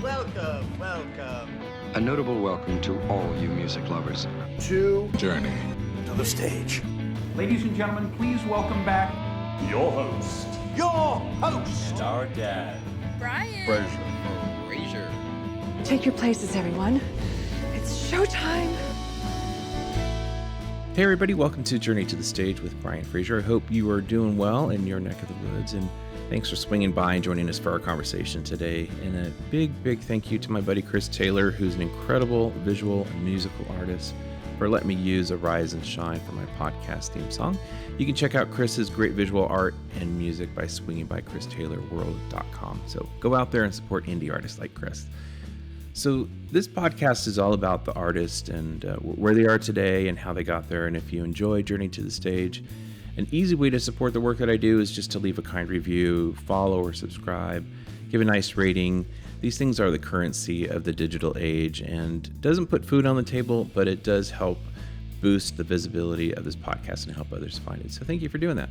Welcome. A notable welcome to all you music lovers. To Journey to the stage. Ladies and gentlemen, please welcome back your host. And our dad. Brian. Fraser. Take your places, everyone. It's showtime. Hey everybody, welcome to Journey to the Stage with Brian Fraser. I hope you are doing well in your neck of the woods, and thanks for swinging by and joining us for our conversation today. And a big thank you to my buddy Chris Taylor, who's an incredible visual and musical artist, for letting me use Arise and Shine for my podcast theme song. You can check out Chris's great visual art and music by swinging by christaylorworld.com. So go out there and support indie artists like Chris. So this podcast is all about the artist and where they are today and how they got there. And if you enjoy Journey to the Stage, an easy way to support the work that I do is just to leave a kind review, follow or subscribe, give a nice rating. These things are the currency of the digital age and doesn't put food on the table, but it does help boost the visibility of this podcast and help others find it. So thank you for doing that.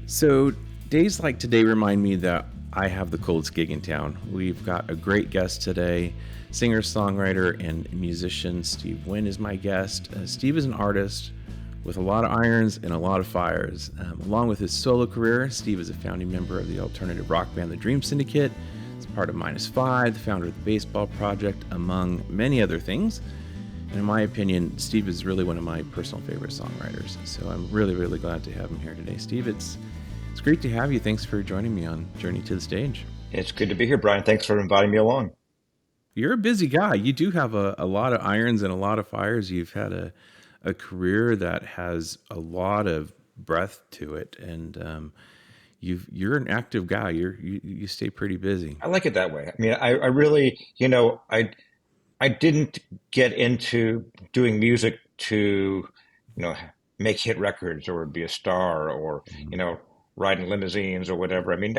So days like today remind me that I have the coolest gig in town. We've got a great guest today, singer, songwriter, and musician. Steve Wynn is my guest. Steve is an artist with a lot of irons and a lot of fires. Along with his solo career, Steve is a founding member of the alternative rock band, the Dream Syndicate. He's part of -5, the founder of the Baseball Project, among many other things. And in my opinion, Steve is really one of my personal favorite songwriters. So I'm really glad to have him here today. Steve, it's great to have you. Thanks for joining me on Journey to the Stage. It's good to be here, Brian. Thanks for inviting me along. You're a busy guy. You do have a lot of irons and a lot of fires. You've had a career that has a lot of breadth to it, and you're an active guy. You stay pretty busy. I like it that way. I mean, I really, I didn't get into doing music to, make hit records or be a star or, riding limousines or whatever. I mean,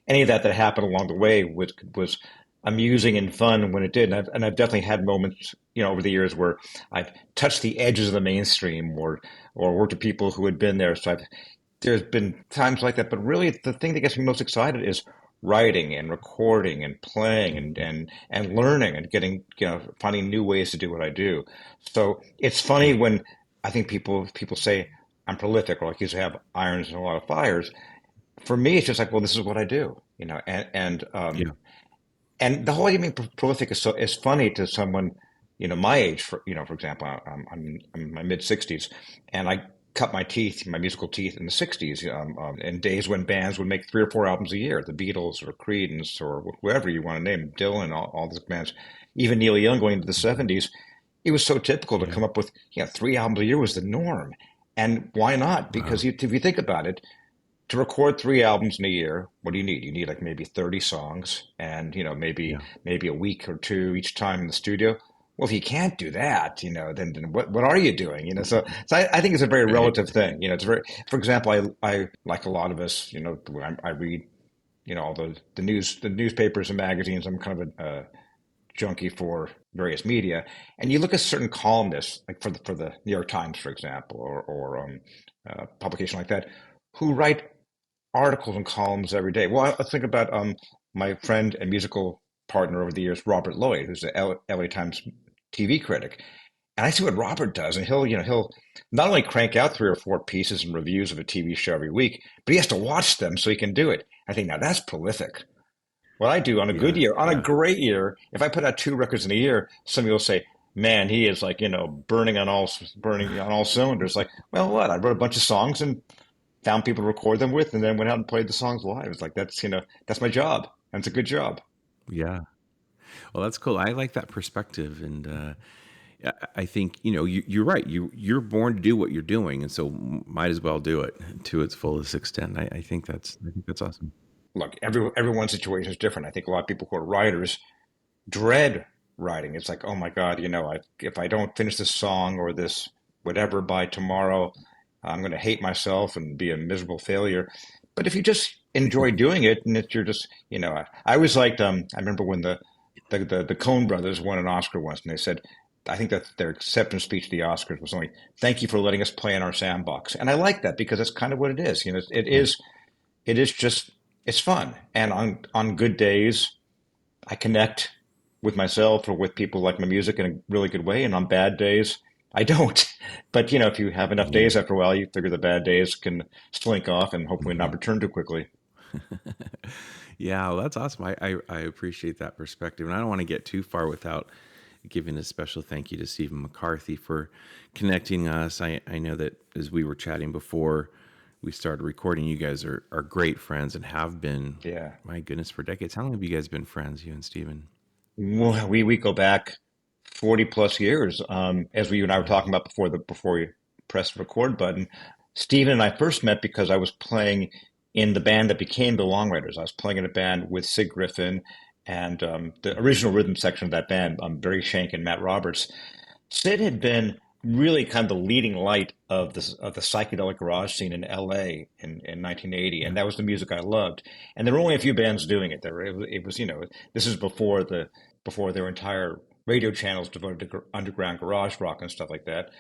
any of that happened along the way was amusing and fun when it did. And I've definitely had moments, over the years where I've touched the edges of the mainstream or worked with people who had been there. So there's been times like that. But really, the thing that gets me most excited is writing and recording and playing and learning and getting, finding new ways to do what I do. So it's funny when I think people say I'm prolific, or like you have irons and a lot of fires. For me, it's just like, well, this is what I do, and the whole idea of being prolific is funny to someone, my age. For example, I'm in my mid 60s, and I cut my musical teeth in the 60s, in days when bands would make 3 or 4 albums a year, the Beatles or Creedence or whoever you want to name, Dylan, all these bands, even Neil Young going into the 70s. It was so typical to come up with 3 albums a year was the norm. And why not? Because if you think about it, to record 3 albums in a year, what do you need? You need like maybe 30 songs and, maybe a week or 2 each time in the studio. Well, if you can't do that, then what are you doing? So I think it's a very relative thing. It's very, for example, I like a lot of us, I read, all the newspapers and magazines. I'm kind of a junkie for various media, and you look at certain columnists, like for the New York Times, for example, or a publication like that, who write articles and columns every day. Well, I think about my friend and musical partner over the years, Robert Lloyd, who's the LA Times TV critic, and I see what Robert does, and he'll not only crank out 3 or 4 pieces and reviews of a TV show every week, but he has to watch them so he can do it. I think now that's prolific. What I do on a good year, on a great year, if I put out 2 records in a year, somebody will say, man, he is like, burning on all cylinders. Like, well, what? I wrote a bunch of songs and found people to record them with, and then went out and played the songs live. It's like, that's my job. And it's a good job. Yeah. Well, that's cool. I like that perspective. And I think, you're right. You're born to do what you're doing. And so might as well do it to its fullest extent. I think that's awesome. Look, everyone's situation is different. I think a lot of people who are writers dread writing. It's like, oh my God, if I don't finish this song or this whatever by tomorrow, I'm going to hate myself and be a miserable failure. But if you just enjoy doing it, and you're just, I always liked. I remember when the Coen brothers won an Oscar once, and they said, I think that their acceptance speech to the Oscars was only, "Thank you for letting us play in our sandbox." And I like that because that's kind of what it is. It is just it's fun. And on good days, I connect with myself or with people who like my music in a really good way. And on bad days, I don't. But if you have enough Yeah. days after a while, you figure the bad days can slink off and hopefully not Mhm. return too quickly. Yeah, well, that's awesome. I appreciate that perspective. And I don't want to get too far without giving a special thank you to Stephen McCarthy for connecting us. I know that as we were chatting before we started recording, you guys are great friends and have been, Yeah. my goodness, for decades. How long have you guys been friends, you and Stephen? Well, we go back 40 plus years. As you and I were Wow. talking about before you pressed the record button, Stephen and I first met because I was playing in the band that became the Long Riders. I was playing in a band with Sid Griffin and the original rhythm section of that band, Barry Shank and Matt Roberts. Sid had been really kind of the leading light of the psychedelic garage scene in LA in 1980, Yeah. and that was the music I loved. And there were only a few bands doing it. It was this is before there were entire radio channels devoted to underground garage rock and stuff like that.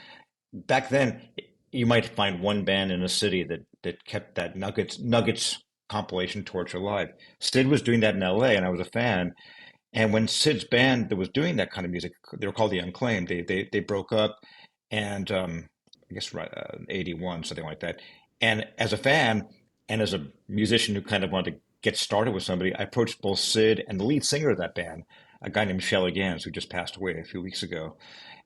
Back then, you might find one band in a city that kept that Nuggets compilation torch alive. Sid was doing that in LA, and I was a fan. And when Sid's band that was doing that kind of music, they were called the Unclaimed. They broke up, and I guess right 81, something like that. And as a fan and as a musician who kind of wanted to get started with somebody, I approached both Sid and the lead singer of that band, a guy named Shelley Gans, who just passed away a few weeks ago.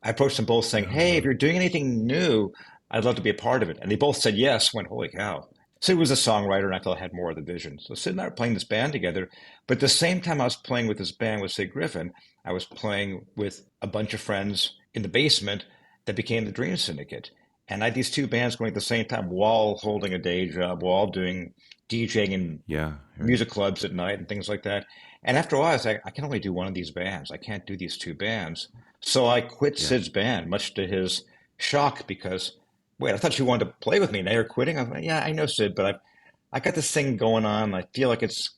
I approached them both saying, Oh, "Hey, if wow. you're doing anything new, I'd love to be a part of it." And they both said yes. Went, "Holy cow!" Sid was a songwriter, and I felt I had more of the vision. So Sid and I were playing this band together. But at the same time I was playing with this band with Sid Griffin, I was playing with a bunch of friends in the basement that became the Dream Syndicate. And I had these two bands going at the same time while holding a day job, while doing DJing in Yeah. Right. music clubs at night and things like that. And after a while, I was like, I can only do one of these bands. I can't do these two bands. So I quit Yeah. Sid's band, much to his shock, because, wait, I thought you wanted to play with me. Now you're quitting? I'm like, yeah, I know, Sid, but I got this thing going on. I feel like it's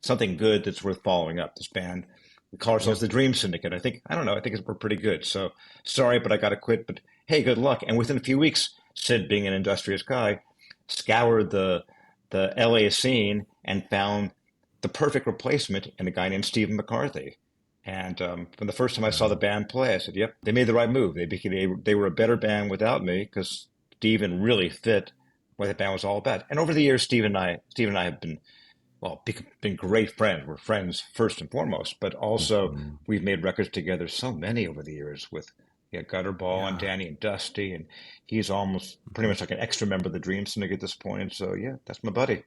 something good that's worth following up. This band, we call Yeah. ourselves the Dream Syndicate. I don't know. I think we're pretty good. So sorry, but I got to quit. But hey, good luck. And within a few weeks, Sid, being an industrious guy, scoured the LA scene and found the perfect replacement in a guy named Stephen McCarthy. And from the first time I saw the Wow. band play, I said, "Yep, they made the right move. They were a better band without me because Stephen really fit what the band was all about." And over the years, Stephen and I have been been great friends. We're friends first and foremost, but also Mhm. we've made records together, so many over the years with Gutterball and Yeah. Danny and Dusty, and he's almost pretty Mhm. much like an extra member of the Dream Syndicate at this point. And so, yeah, that's my buddy.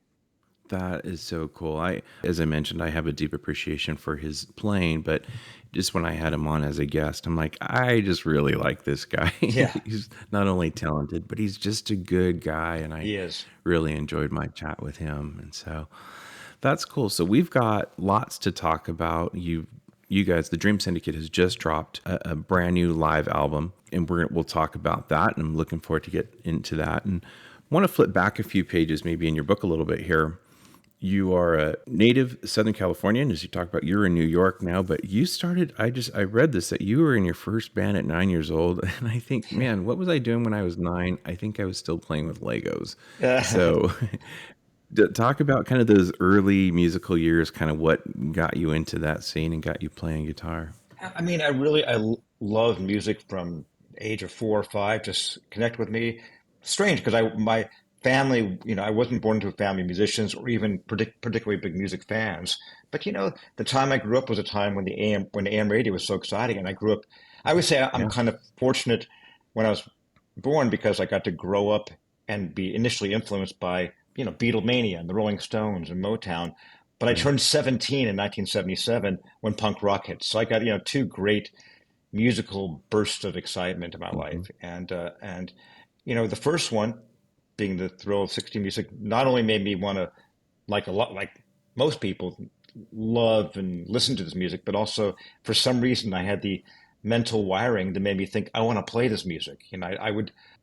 That is so cool. As I mentioned, I have a deep appreciation for his playing, but just when I had him on as a guest, I'm like, I just really like this guy. Yeah, He's not only talented, but he's just a good guy, and I he is. really enjoyed my chat with him. And so that's cool. So we've got lots to talk about. You guys, the Dream Syndicate has just dropped a brand new live album, and we'll talk about that. And I'm looking forward to get into that. And want to flip back a few pages, maybe in your book a little bit here. You are a native Southern Californian, as you talk about. You're in New York now, but you started. I read this that you were in your first band at 9 years old, and I think, man, what was I doing when I was 9? I think I was still playing with Legos. So, talk about kind of those early musical years, kind of what got you into that scene and got you playing guitar. I mean, love music from age of 4 or 5. Just connect with me. Strange because my family, I wasn't born into a family of musicians or even particularly big music fans. But the time I grew up was a time when the AM radio was so exciting, and I grew up. I would say I'm Yeah. kind of fortunate when I was born because I got to grow up and be initially influenced by Beatlemania and the Rolling Stones and Motown. But I Yeah. turned 17 in 1977 when punk rock hit. So I got two great musical bursts of excitement in my Hmm. life, and the first one being the thrill of 60 music not only made me want to like a lot like most people love and listen to this music, but also for some reason I had the mental wiring that made me think I want to play this music.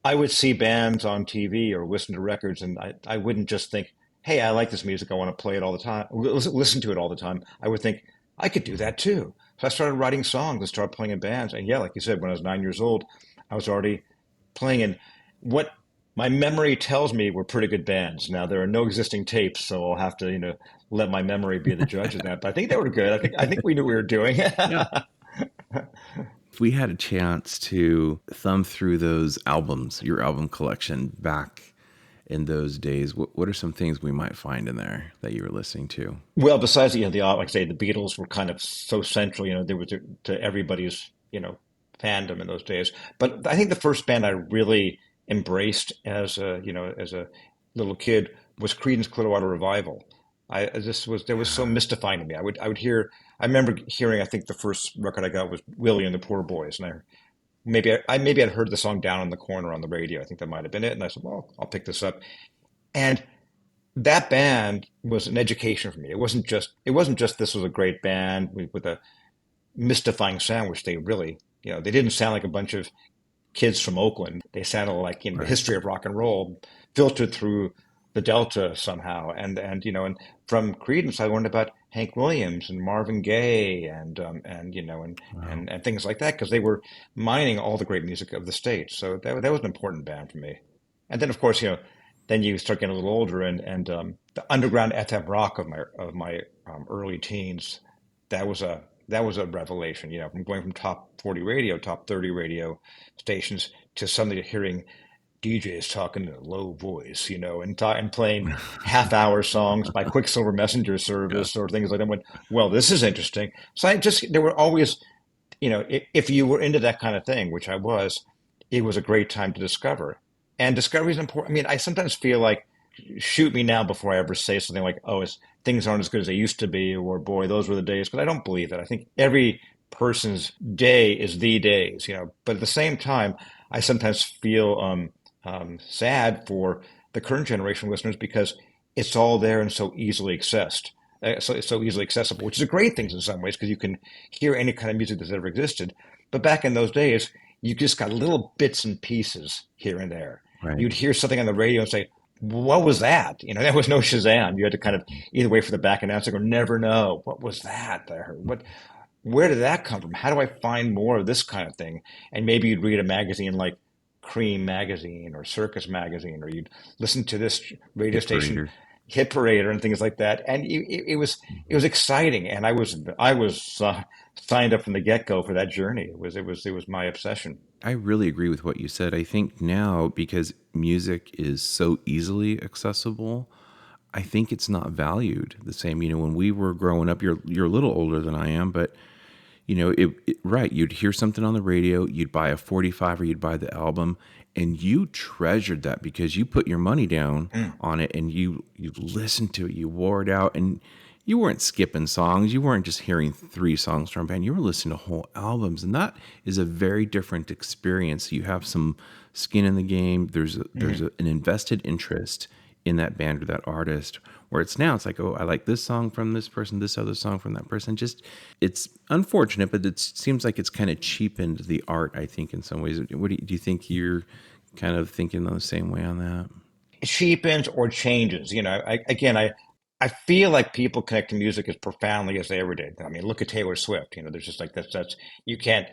I would see bands on TV or listen to records, and I wouldn't just think, hey, I like this music, I want to play it all the time, listen to it all the time. I would think I could do that too. So I started writing songs and started playing in bands. And yeah, like you said, when I was 9 years old, I was already playing in what my memory tells me we're pretty good bands. Now there are no existing tapes, so I'll have to, let my memory be the judge of that. But I think they were good. I think we knew what we were doing. Yeah. If we had a chance to thumb through those albums, your album collection back in those days, what are some things we might find in there that you were listening to? Well, besides like I say, the Beatles were kind of so central. They were to everybody's fandom in those days. But I think the first band I really embraced as a little kid was Creedence Clearwater Revival. There was so mystifying to me. I remember hearing, I think the first record I got was Willie and the Poor Boys, and maybe I'd heard the song Down in the Corner on the radio. I think that might have been it, and I said, well, I'll pick this up. And that band was an education for me. It wasn't just this was a great band with a mystifying sound, which they really, they didn't sound like a bunch of kids from Oakland. They sounded like the history of rock and roll filtered through the Delta somehow. And from Creedence, I learned about Hank Williams and Marvin Gaye and things like that, because they were mining all the great music of the States. So that was an important band for me. And then, of course, then you start getting a little older, and the underground FM rock of my early teens, that was a revelation. From going from top 40 radio, top 30 radio stations to suddenly hearing DJs talking in a low voice, and playing half-hour songs by Quicksilver Messenger Service or things like that. I went, well, this is interesting. So there were always, if you were into that kind of thing, which I was, it was a great time to discover. And discovery is important. I mean, I sometimes feel like, shoot me now before I ever say something like, oh, things aren't as good as they used to be, or boy, those were the days. But I don't believe that. I think every person's day is the days, But at the same time, I sometimes feel sad for the current generation of listeners because it's all there and so easily accessed. So it's so easily accessible, which is a great thing in some ways because you can hear any kind of music that's ever existed. But back in those days, you just got little bits and pieces here and there. Right. You'd hear something on the radio and say, what was that? There was no Shazam. You had to kind of either wait for the back announcer or never know. What was that I heard? Where did that come from? How do I find more of this kind of thing? And maybe you'd read a magazine like Cream magazine or Circus magazine, or you'd listen to this radio station, Hit Parader, and things like that. And it was exciting, and I was signed up from the get-go for that journey. It was my obsession. I really agree with what you said. I think now, because music is so easily accessible, I think it's not valued the same. When we were growing up, you're a little older than I am, but right, you'd hear something on the radio, you'd buy a 45 or you'd buy the album, and you treasured that because you put your money down on it, and you listened to it, you wore it out, and you weren't skipping songs. You weren't just hearing 3 songs from a band. You were listening to whole albums, and that is a very different experience. You have some skin in the game. There's an invested interest in that band or that artist, where it's like, oh, I like this song from this person, this other song from that person. It's unfortunate, but it seems like it's kind of cheapened the art, I think, in some ways. Do you think you're kind of thinking the same way on that? It cheapens or changes. I feel like people connect to music as profoundly as they ever did. I mean, look at Taylor Swift. There's just like that's you can't.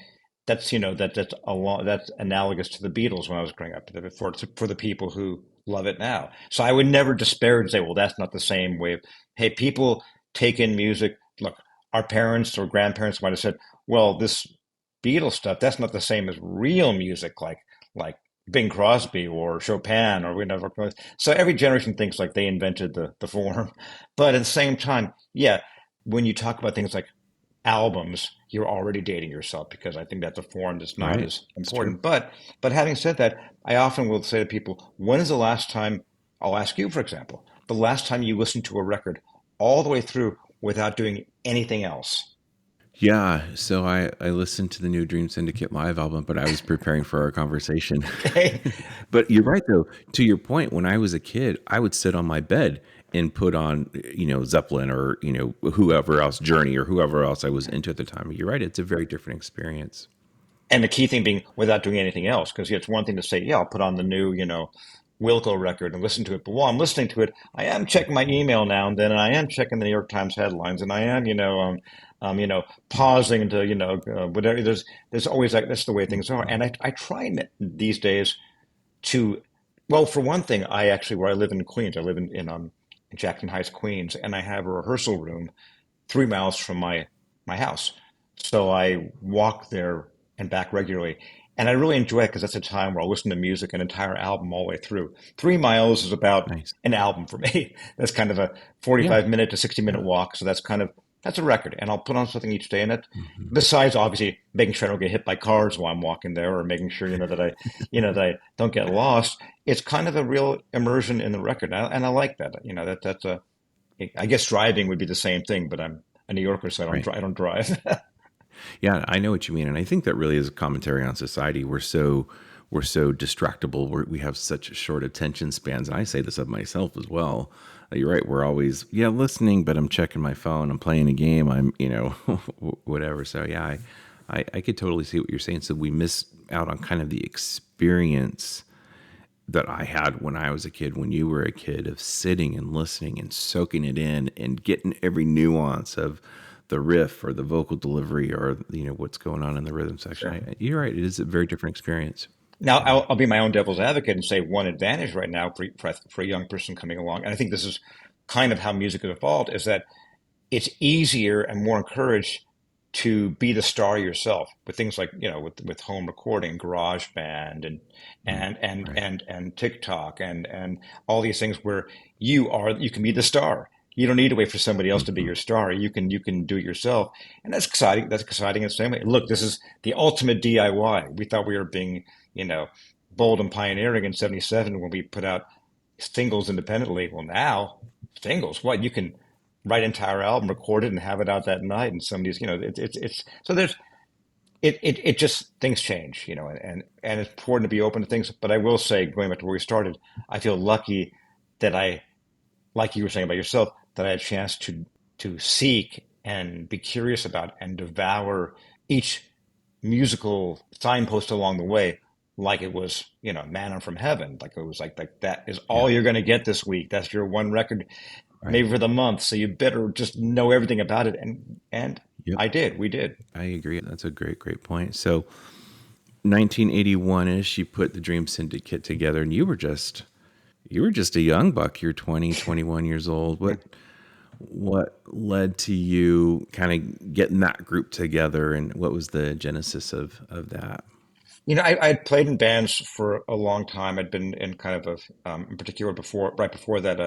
That's that's analogous to the Beatles when I was growing up. For the people who love it now, so I would never disparage and say, well, that's not the same way. Hey, people take in music. Look, our parents or grandparents might have said, well, this Beatles stuff, that's not the same as real music, like Bing Crosby or Chopin or whatever. So every generation thinks like they invented the form. But at the same time, yeah, when you talk about things like albums, you're already dating yourself, because I think that's a form that's not as important. But having said that, I often will say to people, when is the last time, I'll ask you, for example, the last time you listened to a record all the way through without doing anything else? Yeah, so I listened to the new Dream Syndicate live album, but I was preparing for our conversation. But you're right, though. To your point, when I was a kid, I would sit on my bed and put on, Zeppelin or, whoever else, Journey or whoever else I was into at the time. You're right. It's a very different experience. And the key thing being without doing anything else, because it's one thing to say, yeah, I'll put on the new, Wilco record and listen to it. But while I'm listening to it, I am checking my email now and then, and I am checking the New York Times headlines, and I am, pausing to, whatever. There's always that's the way things are. And I try these days to Well, for one thing, where I live in Queens, I live in Jackson Heights, Queens, and I have a rehearsal room 3 miles from my house. So I walk there and back regularly. And I really enjoy it because that's a time where I'll listen to music, an entire album all the way through. 3 miles is about Nice. an album for me. That's kind of a Yeah. 45-minute to 60-minute walk. So that's a record. And I'll put on something each day in it. Besides obviously making sure I don't get hit by cars while I'm walking there or making sure, that I don't get lost. It's kind of a real immersion in the record. And I like that. I guess driving would be the same thing, but I'm a New Yorker, so Right. I don't drive. Yeah, I know what you mean, and I think that really is a commentary on society. We're so distractible. We have such short attention spans, and I say this of myself as well. You're right. We're always listening, but I'm checking my phone. I'm playing a game. I'm whatever. So yeah, I could totally see what you're saying. So we miss out on kind of the experience that I had when I was a kid, when you were a kid, of sitting and listening and soaking it in and getting every nuance of the riff or the vocal delivery or what's going on in the rhythm section. Sure. You're right; it is a very different experience. Now, I'll be my own devil's advocate and say one advantage right now for a young person coming along, and I think this is kind of how music has evolved, is that it's easier and more encouraged to be the star yourself with things like with home recording, GarageBand, Right. and TikTok and all these things where you can be the star. You don't need to wait for somebody else to be Hmm. your star. You can do it yourself, and that's exciting. That's exciting in the same way. Look, this is the ultimate DIY. We thought we were being bold and pioneering in '77 when we put out singles independently. Well, now singles, what you can write an entire album, record it, and have it out that night. And somebody's, it's so there's it just things change, and it's important to be open to things. But I will say, going back to where we started, I feel lucky that like you were saying about yourself, that I had a chance to seek and be curious about and devour each musical signpost along the way, like it was, manna from heaven. Like it was like that is all Yeah. you're going to get this week. That's your one record, Right. maybe for the month. So you better just know everything about it. And Yep. I did. We did. I agree. That's a great point. So 1981-ish, you put the Dream Syndicate together, and you were just a young buck. You're 20, 21 years old. What led to you kind of getting that group together, and what was the genesis of that? I had played in bands for a long time. I'd been in kind of in particular right before that,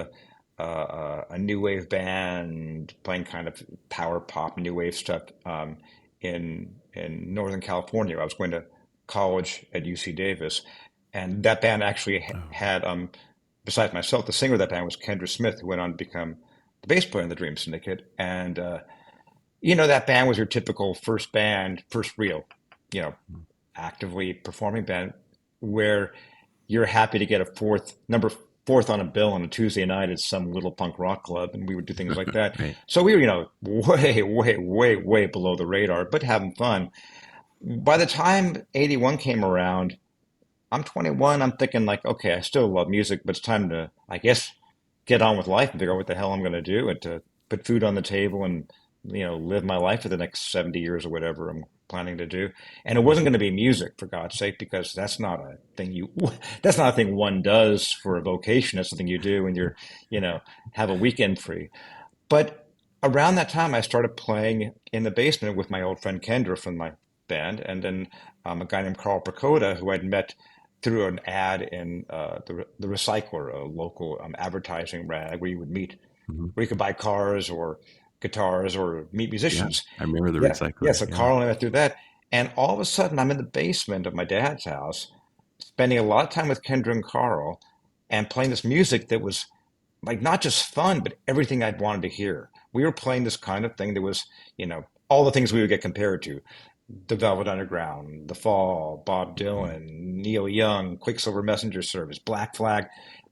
a new wave band playing kind of power pop, new wave stuff in Northern California. I was going to college at UC Davis, and that band actually Oh, had, besides myself, the singer of that band was Kendra Smith, who went on to become the bass player in the Dream Syndicate. And that band was your typical first band, first real, you know, actively performing band where you're happy to get a fourth on a bill on a Tuesday night at some little punk rock club, and we would do things like that. right. So we were, way, way, way, way below the radar, but having fun. By the time 81 came around, I'm 21. I'm thinking like, okay, I still love music, but it's time to, I guess, get on with life and figure out what the hell I'm going to do and to put food on the table and, live my life for the next 70 years or whatever I'm planning to do. And it wasn't going to be music, for God's sake, because that's not a thing one does for a vocation. That's something you do when have a weekend free. But around that time, I started playing in the basement with my old friend Kendra from my band, and then a guy named Carl Prakota, who I'd met through an ad in the Recycler, a local advertising rag where you would meet, Hmm. where you could buy cars or guitars or meet Yeah, musicians. I remember the Yeah, yeah. recycler. So Yeah. Carl and I went through that, and all of a sudden, I'm in the basement of my dad's house, spending a lot of time with Kendra and Carl, and playing this music that was like not just fun, but everything I'd wanted to hear. We were playing this kind of thing that was, all the things we would get compared to. The Velvet Underground, The Fall, Bob Dylan, Neil Young, Quicksilver Messenger Service, Black Flag.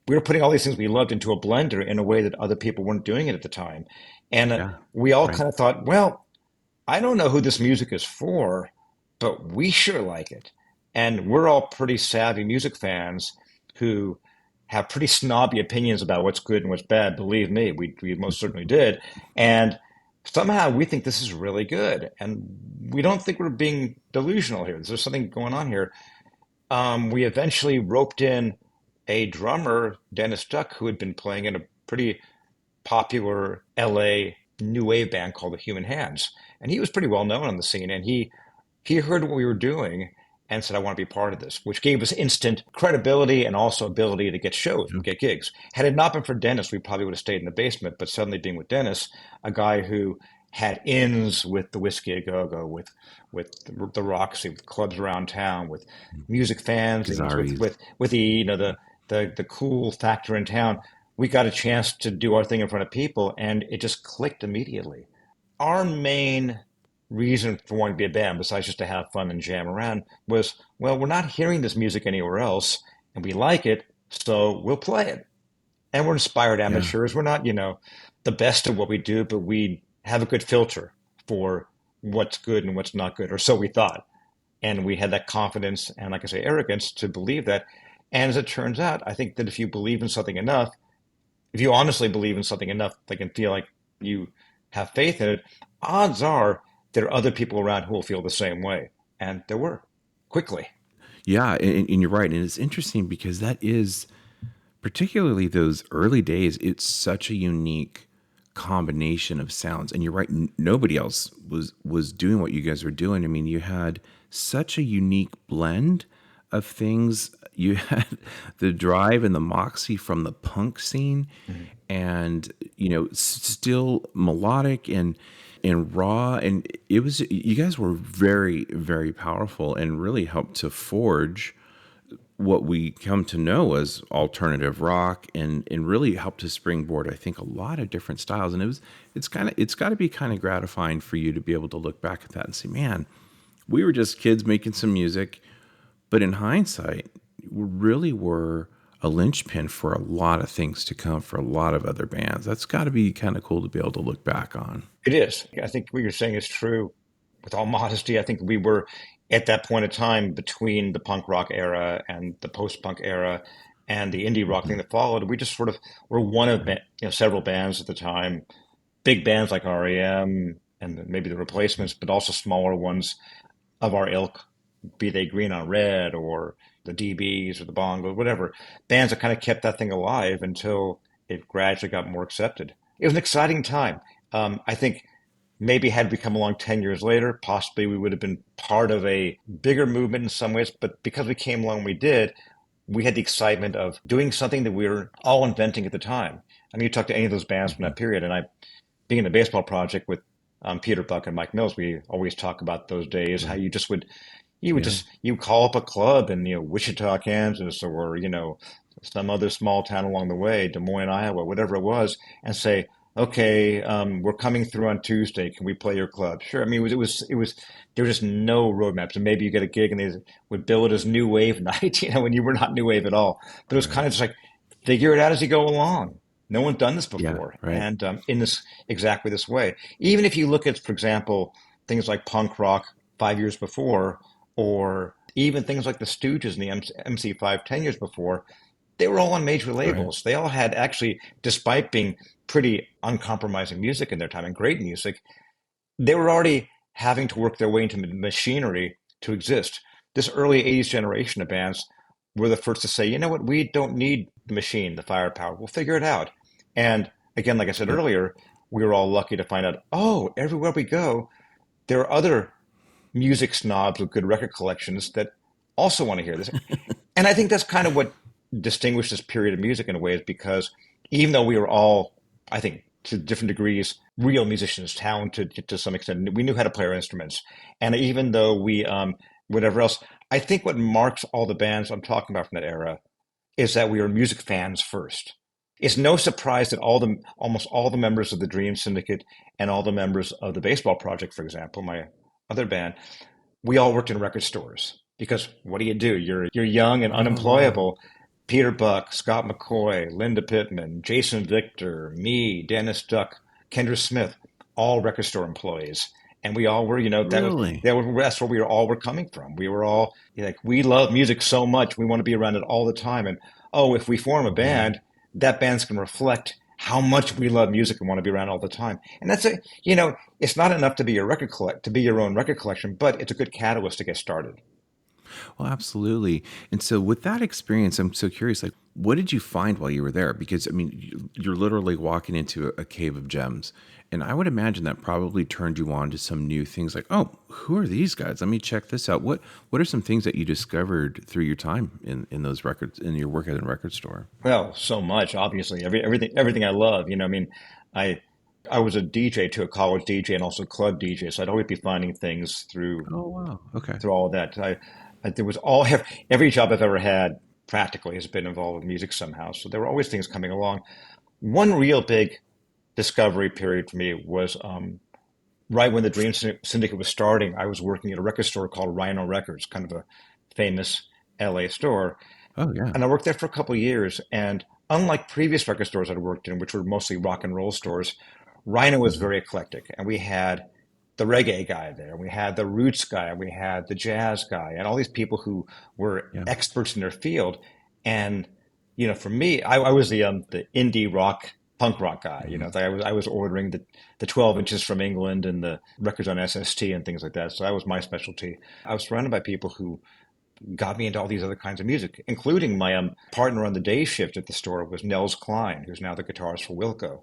We were putting all these things we loved into a blender in a way that other people weren't doing it at the time. And Yeah. we all Right. kind of thought, well, I don't know who this music is for, but we sure like it. And we're all pretty savvy music fans who have pretty snobby opinions about what's good and what's bad. Believe me, we most certainly did. And somehow we think this is really good. And we don't think we're being delusional here. There's something going on here. We eventually roped in a drummer, Dennis Duck, who had been playing in a pretty popular LA new wave band called the Human Hands. And he was pretty well known on the scene. And he heard what we were doing and said, I want to be part of this, which gave us instant credibility and also ability to get shows and get gigs. Had it not been for Dennis, we probably would have stayed in the basement. But suddenly being with Dennis, a guy who had ins with the Whiskey A Go-Go, with the Roxy, with clubs around town, with music fans, with the cool factor in town, we got a chance to do our thing in front of people, and it just clicked immediately. Our main reason for wanting to be a band, besides just to have fun and jam around, was, well, we're not hearing this music anywhere else, and we like it, so we'll play it. And we're inspired amateurs. We're not, the best at what we do, but we have a good filter for what's good and what's not good, or so we thought. And we had that confidence and, like I say, arrogance to believe that. And as it turns out, I think that if you believe in something enough, if you honestly believe in something enough that can feel like you have faith in it, odds are there are other people around who will feel the same way. And there were, quickly. Yeah, and you're right. And it's interesting because that is, particularly those early days, it's such a unique combination of sounds. And you're right, nobody else was doing what you guys were doing. I mean, you had such a unique blend of things. You had the drive and the moxie from the punk scene, and still melodic and raw, and it was, you guys were very, very powerful and really helped to forge what we come to know as alternative rock, and really helped to springboard, I think, a lot of different styles. And it's got to be kind of gratifying for you to be able to look back at that and say, man, we were just kids making some music, but in hindsight, we really were a linchpin for a lot of things to come for a lot of other bands. That's got to be kind of cool to be able to look back on. It is. I think what you're saying is true. With all modesty, I think we were at that point of time between the punk rock era and the post-punk era and the indie rock thing that followed. We just sort of were one of several bands at the time, big bands like REM and maybe the Replacements, but also smaller ones of our ilk, be they Green on Red or the DBs or the Bongos, whatever, bands that kind of kept that thing alive until it gradually got more accepted. It was an exciting time. I think maybe had we come along 10 years later, possibly we would have been part of a bigger movement in some ways. But because we came along, we did, we had the excitement of doing something that we were all inventing at the time. I mean, you talk to any of those bands from that period, and being in the baseball project with Peter Buck and Mike Mills, we always talk about those days, how you just would, you call up a club in, Wichita, Kansas, or, some other small town along the way, Des Moines, Iowa, whatever it was, and say, okay, we're coming through on Tuesday. Can we play your club? Sure. I mean, it was, there was just no roadmaps. And maybe you get a gig and they would bill it as new wave night, when you were not new wave at all. But it was kind of just like, figure it out as you go along. No one's done this before. Yeah, right. And in exactly this way. Even if you look at, for example, things like punk rock 5 years before, or even things like the Stooges and the MC5 10 years before, they were all on major labels. Right. They all had actually, despite being pretty uncompromising music in their time and great music, they were already having to work their way into machinery to exist. This early 80s generation of bands were the first to say, you know what, we don't need the machine, the firepower. We'll figure it out. And again, like I said earlier, we were all lucky to find out, everywhere we go, there are other music snobs with good record collections that also want to hear this. And I think that's kind of what distinguished this period of music in a way, is because even though we were all, I think, to different degrees, real musicians, talented to some extent, we knew how to play our instruments. And even though we, whatever else, I think what marks all the bands I'm talking about from that era is that we were music fans first. It's no surprise that almost all the members of the Dream Syndicate and all the members of the Baseball Project, for example, my other band, we all worked in record stores. Because what do? You're young and unemployable. Peter Buck, Scott McCoy, Linda Pittman, Jason Victor, me, Dennis Duck, Kendra Smith, all record store employees. And we all were, that's where we all were coming from. We were all we love music so much. We want to be around it all the time. And, if we form a band, that band's going to reflect how much we love music and want to be around all the time. And that's it's not enough to be your own record collection, but it's a good catalyst to get started. Well, absolutely. And so, with that experience, I'm so curious. Like, what did you find while you were there? Because I mean, you're literally walking into a cave of gems, and I would imagine that probably turned you on to some new things. Like, oh, who are these guys? Let me check this out. What are some things that you discovered through your time in those records in your work at a record store? Well, so much, obviously, everything I love. I mean, I I was a DJ to a college DJ and also club DJ, so I'd always be finding things Oh, wow. Okay. through all of that. There was every job I've ever had practically has been involved with music somehow. So there were always things coming along. One real big discovery period for me was right when the Dream Syndicate was starting. I was working at a record store called Rhino Records, kind of a famous LA store, Oh, yeah. and I worked there for a couple of years. And unlike previous record stores I'd worked in, which were mostly rock and roll stores, Rhino was Mhm. very eclectic, and we had the reggae guy there, we had the roots guy, we had the jazz guy, and all these people who were Yeah. experts in their field. And for me, I was the indie rock, punk rock guy. Mhm. I was ordering the 12 inches from England and the records on SST and things like that. So that was my specialty. I was surrounded by people who got me into all these other kinds of music, including my partner on the day shift at the store was Nels Klein, who's now the guitarist for Wilco.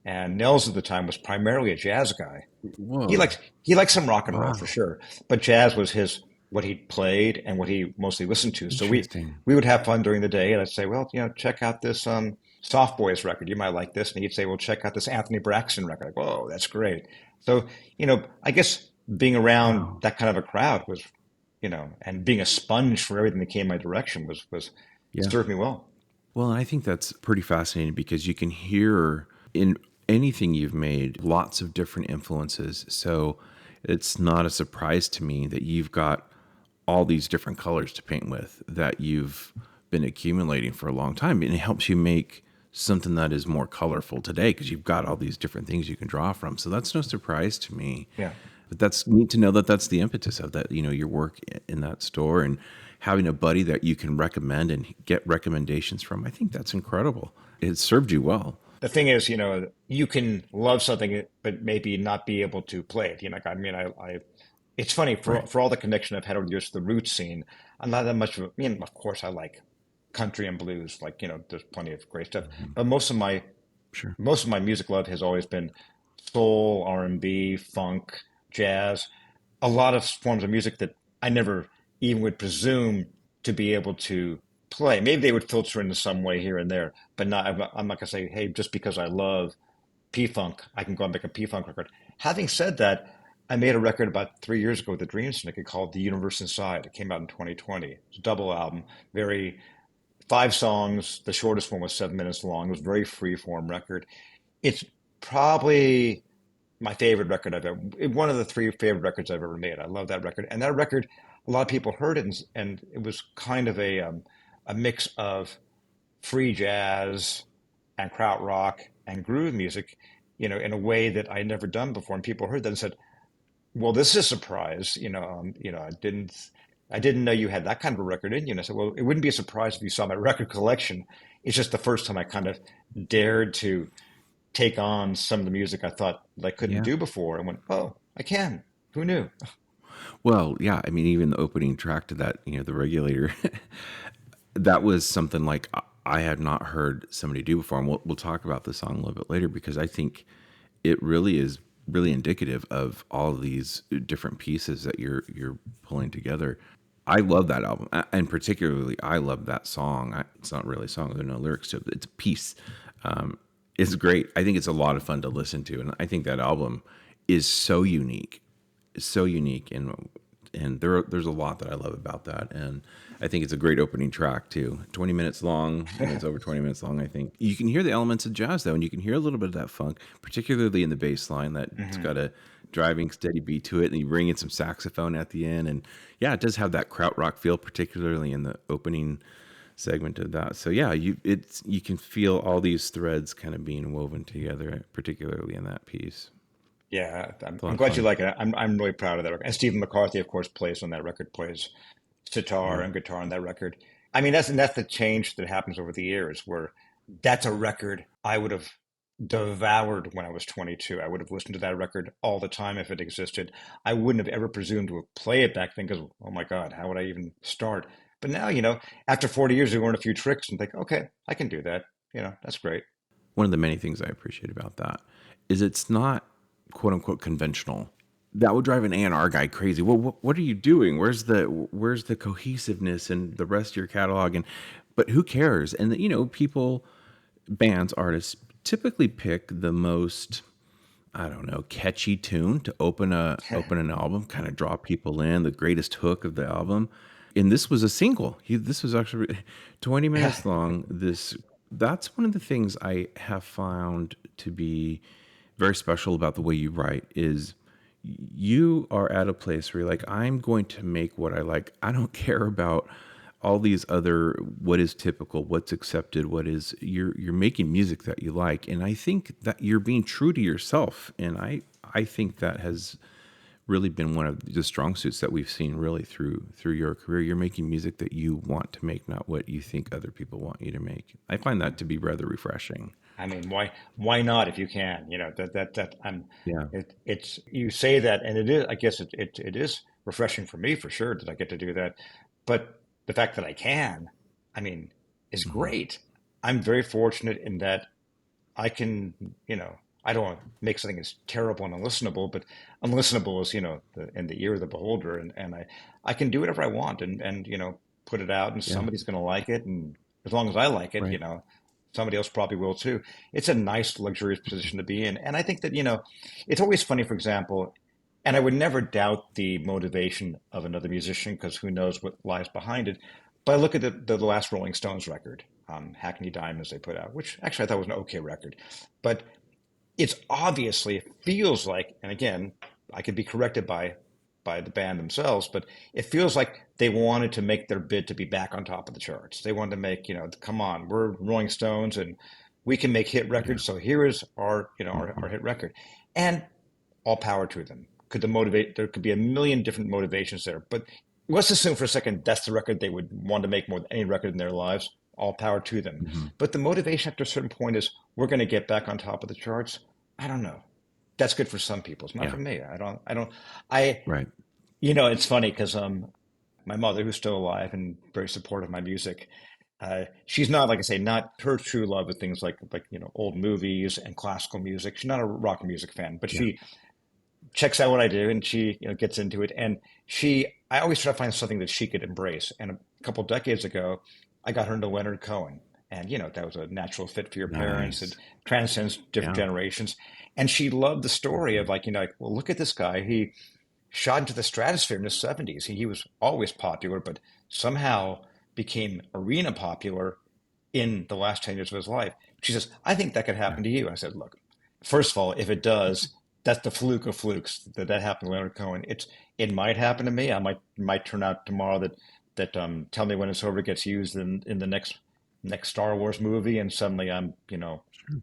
And Nels at the time was primarily a jazz guy. He Whoa. liked he liked some rock and roll for Wow. sure, but jazz was his what he played and what he mostly listened to. So we Interesting. we would have fun during the day, and I'd say, well, check out this Soft Boys record. You might like this, and he'd say, well, check out this Anthony Braxton record. Like, whoa, that's great. So I guess being around Wow. that kind of a crowd was, and being a sponge for everything that came my direction was Yeah. served me well. Well, and I think that's pretty fascinating because you can hear in anything you've made lots of different influences. So it's not a surprise to me that you've got all these different colors to paint with that you've been accumulating for a long time. And it helps you make something that is more colorful today because you've got all these different things you can draw from. So that's no surprise to me. Yeah. But that's neat to know that that's the impetus of that, your work in that store and having a buddy that you can recommend and get recommendations from. I think that's incredible. It served you well. The thing is, you can love something, but maybe not be able to play it. I mean, it's funny Right. for all the connection I've had over the years to the roots scene. I'm not that much of of course, I like country and blues. Like, there's plenty of great stuff. Mhm. But Sure. most of my music love has always been soul, R&B, funk, jazz, a lot of forms of music that I never even would presume to be able to play. Maybe they would filter into some way here and there, but not. I'm not gonna say, hey, just because I love P-Funk, I can go and make a P-Funk record. Having said that, I made a record about 3 years ago with the Dream Syndicate called The Universe Inside. It came out in 2020. It's a double album, very 5 songs. The shortest one was 7 minutes long. It was a very free form record. It's probably my favorite record I've ever, one of the 3 favorite records I've ever made. I love that record. And that record, a lot of people heard it, and it was kind of a mix of free jazz and krautrock and groove music, in a way that I'd never done before. And people heard that and said, well, this is a surprise. I didn't know you had that kind of a record in you. And I said, well, it wouldn't be a surprise if you saw my record collection. It's just the first time I kind of dared to take on some of the music I thought that I couldn't Yeah. do before, and went, oh, I can. Who knew? Well, yeah. I mean, even the opening track to that, the regulator, that was something like I had not heard somebody do before. And we'll talk about the song a little bit later because I think it really is really indicative of all of these different pieces that you're pulling together. I love that album, and particularly I love that song. It's not really a song; there are no lyrics to it. It's a piece. Um, it's great. I think it's a lot of fun to listen to, and I think that album is so unique. It's so unique, and there's a lot that I love about that, and I think it's a great opening track too. 20 minutes long, and it's over 20 minutes long. I think you can hear the elements of jazz though, and you can hear a little bit of that funk, particularly in the bass line that it's Hmm. got a driving steady beat to it, and you bring in some saxophone at the end, and yeah, it does have that krautrock feel, particularly in the opening segment of that. So yeah, you can feel all these threads kind of being woven together, particularly in that piece. Yeah, I'm, It's a lot I'm of glad you fun. like it. I'm really proud of that record. And Stephen McCarthy, of course, plays on that record, plays sitar Yeah. and guitar on that record. I mean, that's the change that happens over the years, where that's a record I would have devoured when I was 22. I would have listened to that record all the time if it existed. I wouldn't have ever presumed to play it back then because, oh my God, how would I even start? But now, after 40 years, we learn a few tricks and think, okay, I can do that. That's great. One of the many things I appreciate about that is it's not quote unquote conventional. That would drive an A&R guy crazy. Well, what are you doing? Where's the cohesiveness and the rest of your catalog? But who cares? And people, bands, artists typically pick the most, I don't know, catchy tune to open an album, kind of draw people in, the greatest hook of the album. And this was a single. This was actually 20 minutes long. That's one of the things I have found to be very special about the way you write is you are at a place where you're like, I'm going to make what I like. I don't care about all these other, what is typical, what's accepted, you're making music that you like. And I think that you're being true to yourself. And I think that has really been one of the strong suits that we've seen really through your career. You're making music that you want to make, not what you think other people want you to make. I find that to be rather refreshing. I mean, why not if you can? It's you say that, and it is. I guess it is refreshing for me for sure that I get to do that. But the fact that I can, I mean, is great. I'm very fortunate in that I can, I don't want to make something that's terrible and unlistenable, but unlistenable is, in the ear of the beholder, and I can do whatever I want and put it out, and somebody's going to like it, and as long as I like it, Right. Somebody else probably will too. It's a nice, luxurious position to be in. And I think that, it's always funny, for example, and I would never doubt the motivation of another musician because who knows what lies behind it. But I look at the last Rolling Stones record, Hackney Diamonds they put out, which actually I thought was an okay record. But it's obviously, it feels like, and again, I could be corrected by the band themselves, but it feels like they wanted to make their bid to be back on top of the charts. They wanted to make, come on, we're Rolling Stones and we can make hit records. So here is our hit record, and all power to them. There could be a million different motivations there, but let's assume for a second that's the record they would want to make more than any record in their lives. All power to them. Mm-hmm. But the motivation after a certain point is we're going to get back on top of the charts. I don't know. That's good for some people. It's not for me. Right. It's funny because my mother, who's still alive and very supportive of my music, she's not, like I say, not her true love of things like old movies and classical music. She's not a rock music fan, but she checks out what I do and she gets into it. And I always try to find something that she could embrace. And a couple of decades ago, I got her into Leonard Cohen. And, that was a natural fit for your parents. It transcends different generations. And she loved the story of well, look at this guy. He shot into the stratosphere in the 70s. He was always popular, but somehow became arena popular in the last 10 years of his life. She says, I think that could happen to you. And I said, look, first of all, if it does, that's the fluke of flukes that happened to Leonard Cohen. It might happen to me. I might turn out tomorrow that Tell Me When It's Over gets used in the next Star Wars movie, and suddenly I'm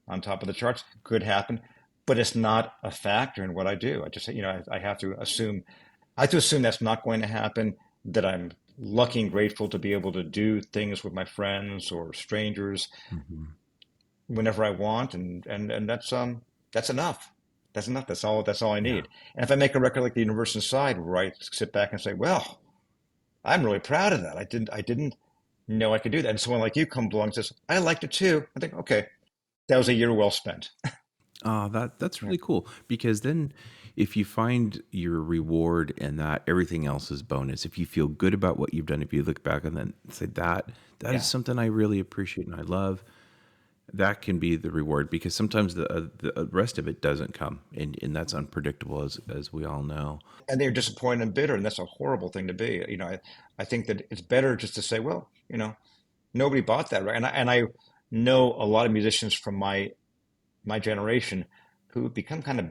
on top of the charts. Could happen, but it's not a factor in what I do. I just I have to assume that's not going to happen. That I'm lucky and grateful to be able to do things with my friends or strangers whenever I want, and that's enough. That's enough. That's all I need. And if I make a record like The Universe Inside, where I sit back and say, well, I'm really proud of that. I didn't know I could do that. And someone like you comes along and says, I liked it too. I think, okay, that was a year well spent. That's really cool, because then if you find your reward in that, everything else is bonus. If you feel good about what you've done, if you look back and then say that is something I really appreciate and I love, that can be the reward, because sometimes the rest of it doesn't come, and that's unpredictable, as we all know. And they're disappointed and bitter, and that's a horrible thing to be. I think that it's better just to say, well, nobody bought that, right? And I know a lot of musicians from my generation who become kind of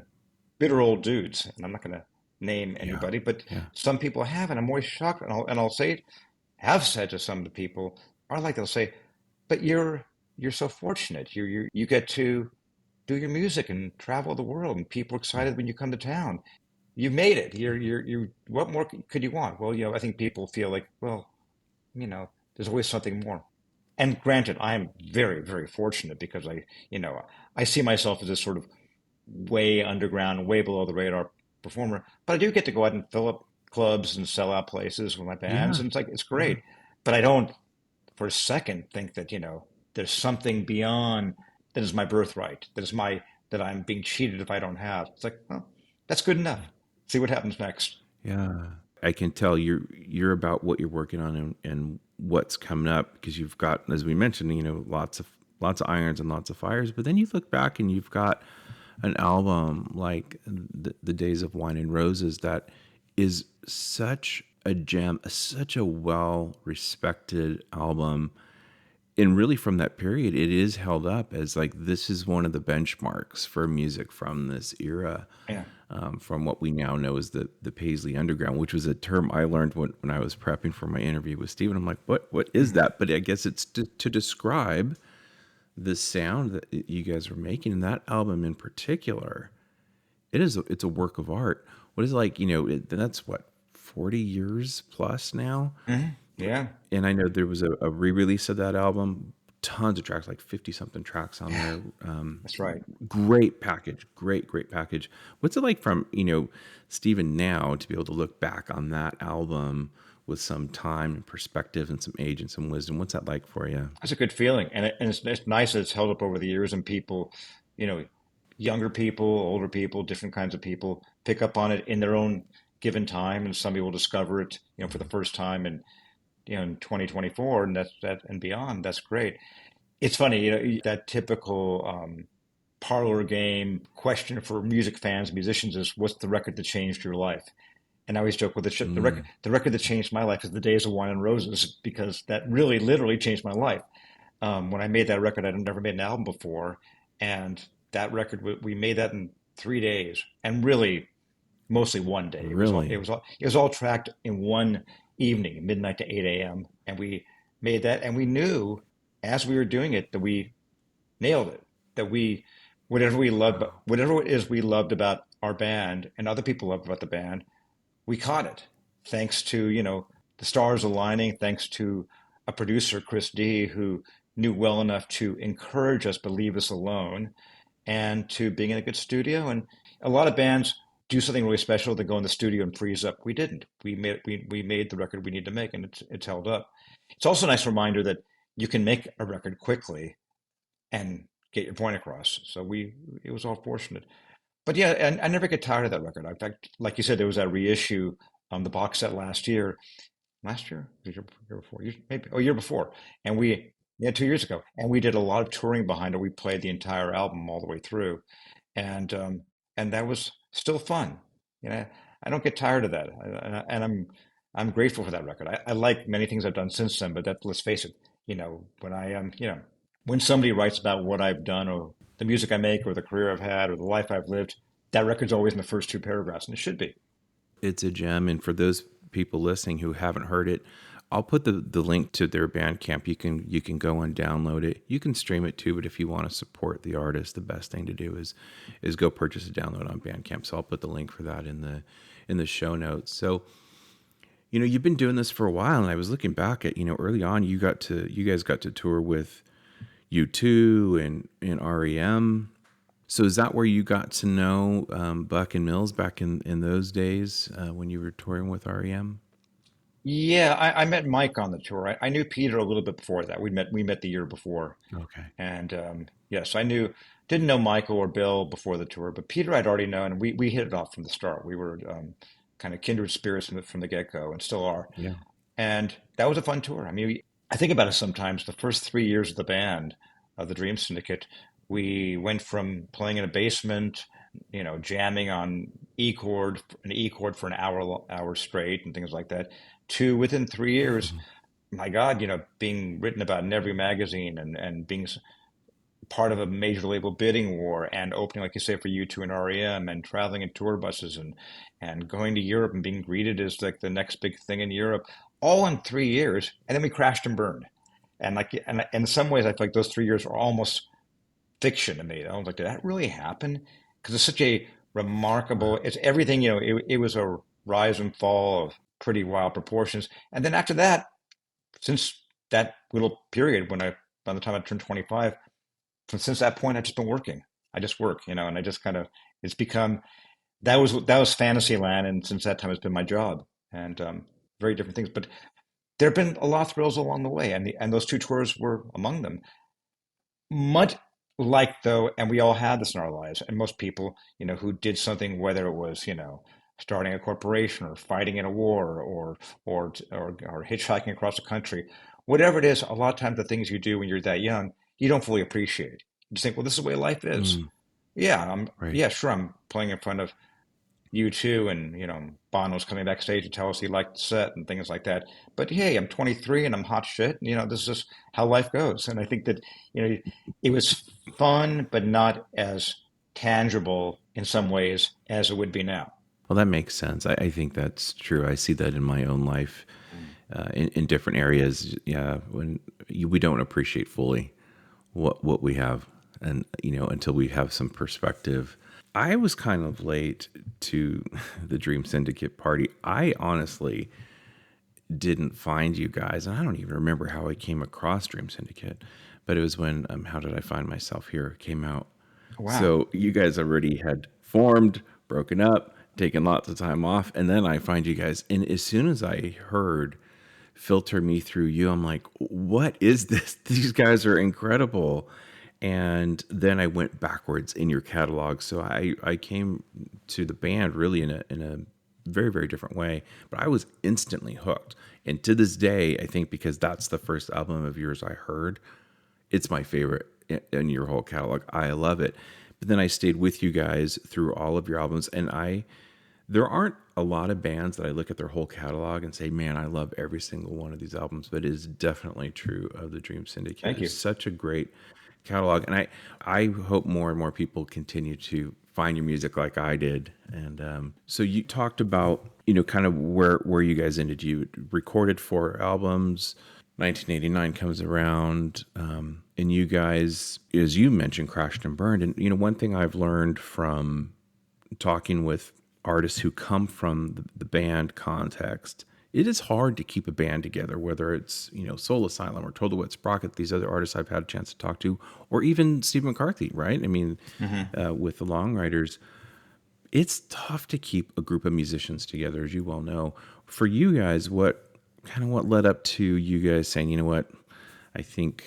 bitter old dudes, and I'm not going to name anybody, but some people have, and I'm always shocked. And I'll say it, have said to some of the people, are like, they'll say, but you're so fortunate. You get to do your music and travel the world, and people are excited when you come to town. You made it. You. What more could you want? Well, I think people feel like, well, there's always something more. and granted, I am very, very fortunate because I see myself as this sort of way underground, way below the radar performer, but I do get to go out and fill up clubs and sell out places with my bands, Yeah. and it's Yeah. great. But I don't for a second think that, there's something beyond that is my birthright, that I'm being cheated if I don't have. It's like, well, that's good enough. See what happens next. Yeah. I can tell you're about what you're working on and what's coming up because you've got, as we mentioned, lots of irons and lots of fires. But then you look back and you've got an album like the Days of Wine and Roses that is such a gem, such a well respected album. And really from that period, it is held up as like this is one of the benchmarks for music from this era. Yeah. From what we now know as the Paisley Underground, which was a term I learned when I was prepping for my interview with Stephen. I'm like, what is that? But I guess it's to describe the sound that you guys are making in that album in particular. It's a work of art. What is it like, that's what, 40 years plus now? Yeah. And I know there was a re-release of that album, tons of tracks, like 50 something tracks on there. That's right. Great package, great package. What's it like from, Stephen now to be able to look back on that album with some time and perspective and some age and some wisdom? What's that like for you? That's a good feeling. And it's nice that it's held up over the years and people, younger people, older people, different kinds of people pick up on it in their own given time. And some people discover it, for the first time in 2024 and that and beyond. That's great. It's funny, that typical parlor game question for music fans, musicians is what's the record that changed your life? And I always joke with the record that changed my life is the Days of Wine and Roses because that really literally changed my life. When I made that record, I'd never made an album before, and that record we made that in 3 days, and really mostly one day. Really? It was all tracked in one evening, midnight to 8 a.m. And we made that, and we knew as we were doing it that we nailed it. That whatever it is we loved about our band and other people loved about the band, we caught it. Thanks to the stars aligning. Thanks to a producer, Chris D, who knew well enough to encourage us, but leave us alone, and to being in a good studio. And a lot of bands do something really special. They go in the studio and freeze up. We didn't. We made the record we need to make, and it's held up. It's also a nice reminder that you can make a record quickly and get your point across. So it was all fortunate. But yeah, and I never get tired of that record. In fact, like you said, there was that reissue on the box set last year, the year before, and yeah, 2 years ago, and we did a lot of touring behind it. We played the entire album all the way through, and that was still fun. I don't get tired of that, and I'm grateful for that record. I like many things I've done since then, but let's face it, when somebody writes about what I've done or the music I make or the career I've had or the life I've lived, that record's always in the first two paragraphs, and it should be. It's a gem. And for those people listening who haven't heard it, I'll put the link to their Bandcamp. You can go and download it. You can stream it too, but if you want to support the artist, the best thing to do is go purchase a download on Bandcamp. So I'll put the link for that in the show notes. So you've been doing this for a while, and I was looking back at early on you guys got to tour with U2 and REM. So is that where you got to know Buck and Mills back in those days when you were touring with REM? Yeah, I met Mike on the tour. I knew Peter a little bit before that. We met the year before, Okay. and yes, didn't know Michael or Bill before the tour, but Peter I'd already known, and we hit it off from the start. We were kind of kindred spirits from the get-go, and still are. Yeah. And that was a fun tour. I mean, I think about it sometimes. The first 3 years of the band, of the Dream Syndicate, we went from playing in a basement, jamming on an E chord for an hour straight and things like that, to within 3 years, my God, being written about in every magazine and being part of a major label bidding war and opening, like you say, for U2 and REM and traveling in tour buses and going to Europe and being greeted as like the next big thing in Europe, all in 3 years. And then we crashed and burned. And in some ways, I feel like those 3 years are almost fiction to me. I was like, did that really happen? Because it's such a remarkable, it's everything, it was a rise and fall of pretty wild proportions. And then after that, since that little period by the time I turned 25, since that point, I've just been working. I just work, and I just kind of, it's become, that was fantasy land. And since that time, it's been my job, and very different things. But there have been a lot of thrills along the way. And those two tours were among them. Much like though, and we all had this in our lives, and most people, who did something, whether it was, starting a corporation or fighting in a war or hitchhiking across the country, whatever it is, a lot of times the things you do when you're that young, you don't fully appreciate. You just think, well, this is the way life is. Right. Yeah, sure, I'm playing in front of U2, and Bono's coming backstage to tell us he liked the set and things like that. But hey, I'm 23 and I'm hot shit. This is how life goes. And I think that it was fun, but not as tangible in some ways as it would be now. Well, that makes sense. I think that's true. I see that in my own life, in different areas. Yeah, when we don't appreciate fully what we have, and until we have some perspective. I was kind of late to the Dream Syndicate party. I honestly didn't find you guys, and I don't even remember how I came across Dream Syndicate, but it was when How Did I Find Myself Here came out. Wow. So you guys already had formed, broken up, taken lots of time off, and then I find you guys, and as soon as I heard Filter Me Through You, I'm like, what is this? These guys are incredible. And then I went backwards in your catalog. So I came to the band really in a very, very different way, but I was instantly hooked. And to this day, I think because that's the first album of yours I heard, it's my favorite in your whole catalog. I love it. But then I stayed with you guys through all of your albums, and there aren't a lot of bands that I look at their whole catalog and say, man, I love every single one of these albums, but it is definitely true of the Dream Syndicate. Thank you. It's such a great catalog, and I hope more and more people continue to find your music like I did. And so you talked about kind of where you guys ended. You recorded 4 albums. 1989 comes around, and you guys, as you mentioned, crashed and burned. And one thing I've learned from talking with artists who come from the band context, it is hard to keep a band together, whether it's, Soul Asylum or Total Wet Sprocket, these other artists I've had a chance to talk to, or even Stephen McCarthy, right? I mean, with the Long Ryders, it's tough to keep a group of musicians together, as you well know. For you guys, what led up to you guys saying, you know what, I think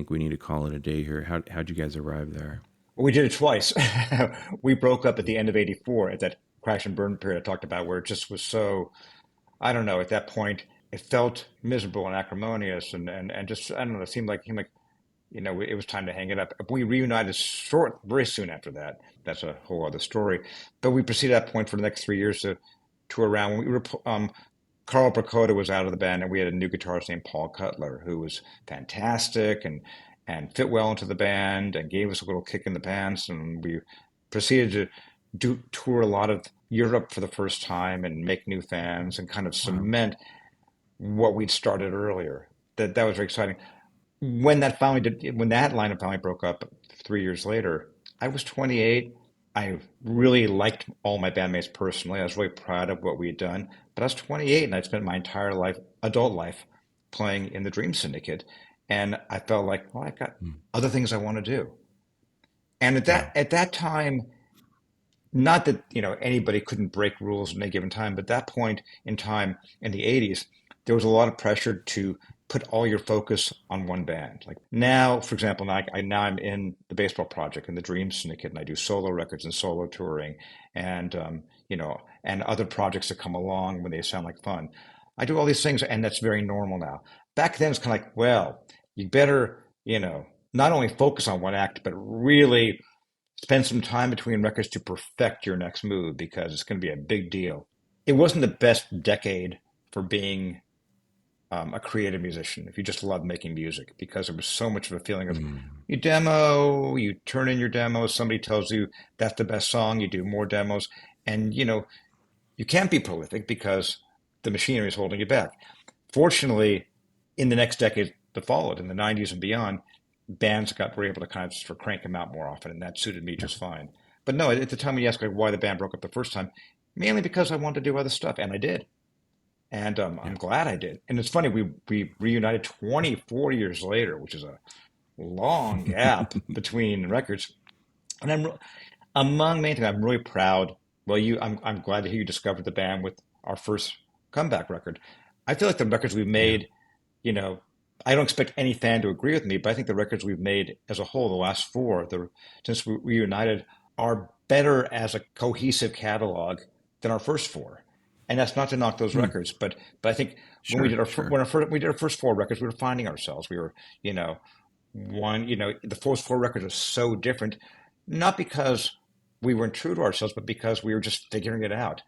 we need to call it a day here. How'd you guys arrive there? Well, we did it twice. We broke up at the end of '84 at that crash and burn period I talked about, where it just was so, I don't know, at that point, it felt miserable and acrimonious and just, I don't know, it seemed like it was time to hang it up. We reunited very soon after that. That's a whole other story. But we proceeded at that point for the next 3 years to tour around. When we were, Carl Bracota was out of the band, and we had a new guitarist named Paul Cutler, who was fantastic and fit well into the band and gave us a little kick in the pants. And we proceeded to tour a lot of Europe for the first time and make new fans and kind of cement what we'd started earlier. That was very exciting. When that lineup finally broke up 3 years later, I was 28. I really liked all my bandmates personally. I was really proud of what we had done. But I was 28, and I'd spent my entire adult life, playing in the Dream Syndicate. And I felt like, well, I've got other things I want to do. And at that time, not that anybody couldn't break rules at any given time, but at that point in time in the 80s, there was a lot of pressure to put all your focus on one band. Like now, for example, now I'm in the baseball project in the Dream Syndicate, and I do solo records and solo touring, and and other projects that come along when they sound like fun. I do all these things, and that's very normal now. Back then, it's kind of like, well, you better not only focus on one act, but really spend some time between records to perfect your next move, because it's going to be a big deal. It wasn't the best decade for being a creative musician if you just love making music, because there was so much of a feeling of you demo, you turn in your demos, somebody tells you that's the best song, you do more demos, and you can't be prolific because the machinery is holding you back. Fortunately, in the next decade that followed, in the 90s and beyond, bands were able to kind of just crank them out more often, and that suited me just fine. But no, at the time when you asked why the band broke up the first time, mainly because I wanted to do other stuff, and I did. And I'm glad I did. And it's funny, we reunited 24 years later, which is a long gap between records. And among many things, I'm really proud. Well, I'm glad to hear you discovered the band with our first comeback record. I feel like the records we've made, you know, I don't expect any fan to agree with me, but I think the records we've made as a whole, the last four, since we reunited, are better as a cohesive catalog than our first four. And that's not to knock those records, but I think when we did our first four records, we were finding ourselves. We were, the first four records are so different, not because we weren't true to ourselves, but because we were just figuring it out.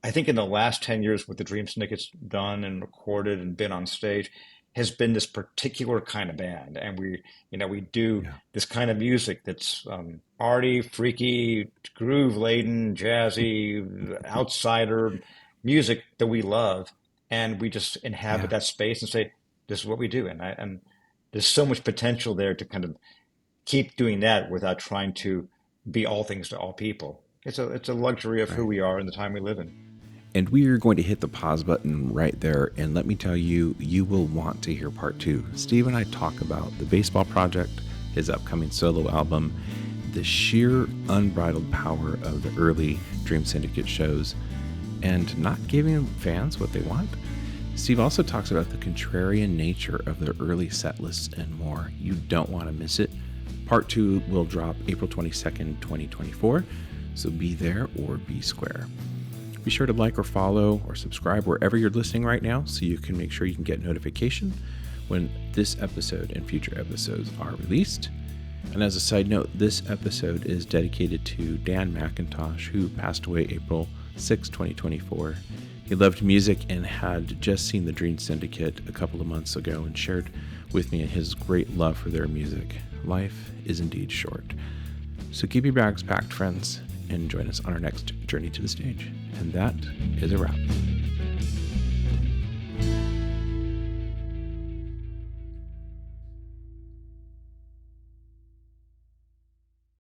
I think in the last 10 years, what the Dream Syndicate's done and recorded and been on stage has been this particular kind of band. And we do this kind of music that's arty, freaky, groove-laden, jazzy, outsider music that we love. And we just inhabit that space and say, this is what we do. And there's so much potential there to kind of keep doing that without trying to be all things to all people. It's a luxury of who we are in the time we live in. And we are going to hit the pause button right there. And let me tell you, you will want to hear part 2. Steve and I talk about the baseball project, his upcoming solo album, the sheer unbridled power of the early Dream Syndicate shows, and not giving fans what they want. Steve also talks about the contrarian nature of their early set lists and more. You don't want to miss it. Part 2 will drop April 22nd, 2024. So be there or be square. Be sure to like or follow or subscribe wherever you're listening right now so you can make sure you can get notification when this episode and future episodes are released. And as a side note, this episode is dedicated to Dan McIntosh, who passed away April 6, 2024. He loved music and had just seen the Dream Syndicate a couple of months ago and shared with me his great love for their music. Life is indeed short. So keep your bags packed, friends, and join us on our next journey to the stage. And that is a wrap.